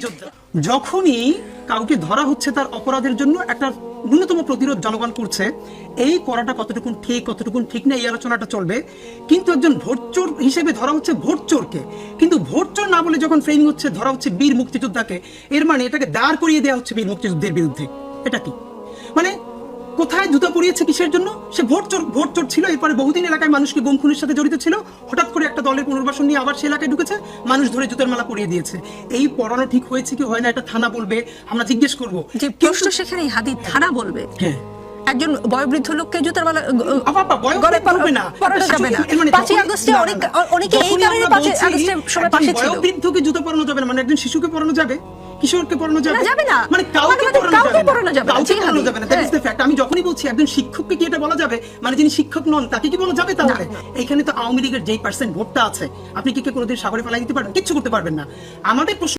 মুক্তিযোদ্ধা। যখনই কাউকে ধরা হচ্ছে তার অপরাধের জন্য একটা ন্যূনতম প্রতিরোধ জনগণ করছে, এই করাটা কতটুকুন ঠিক না এই আলোচনাটা চলবে। কিন্তু একজন ভোট চোর হিসেবে ধরা হচ্ছে ভোট চোরকে, কিন্তু ভোট চোর না বলে যখন ফ্রেমিং হচ্ছে ধরা হচ্ছে বীর মুক্তিযোদ্ধাকে, এর মানে এটাকে দাঁড় করিয়ে দেওয়া হচ্ছে বীর মুক্তিযুদ্ধের বিরুদ্ধে। এটা কি মানে কোথায় জুতা পরিয়েছে কিসের জন্য? সে ভোট চোর ছিল, এরপরে বহুদিন এলাকায় মানুষকে গুম খুনের সাথে জড়িত ছিল, হঠাৎ করে একটা দলের পুনর্বাসন নিয়ে আবার সে এলাকায় ঢুকেছে, মানুষ ধরে জুতার মালা পরিয়ে দিয়েছে। এই পড়ানো ঠিক হয়েছে কি হয় না এটা থানা বলবে, আমরা জিজ্ঞেস করবো। যে প্রশ্ন সেখানে হাদি থানা বলবে। হ্যাঁ, একজন বয়োবৃদ্ধ লোককে জুতার মালা গলায় পরানো না। 5ই আগস্টে অনেকে এই কারণে 5ই আগস্টের সময় পাশে ছিল। বয়োবৃদ্ধকে জুতা পরানো যাবে না, মানে একজন শিশুকে পরানো যাবে, কিশোরকে পরানো যাবে না, মানে কাউকে পরানো যাবে না। দ্যাট ইজ দ্য হ্যাঁ। ফ্যাক্ট। আমি যখনই বলছি একজন শিক্ষককে কি এটা বলা যাবে, মানে যিনি শিক্ষক নন তাকে কি বলা যাবে? তাহলে এখানে তো আওয়ামী লীগের যেই পার্সেন্ট ভোটটা আছে, আপনি কি কোনোদিন সাগরে ফেলাই দিতে পারবেন? কিচ্ছু করতে পারবেন না। আমাদের প্রশ্ন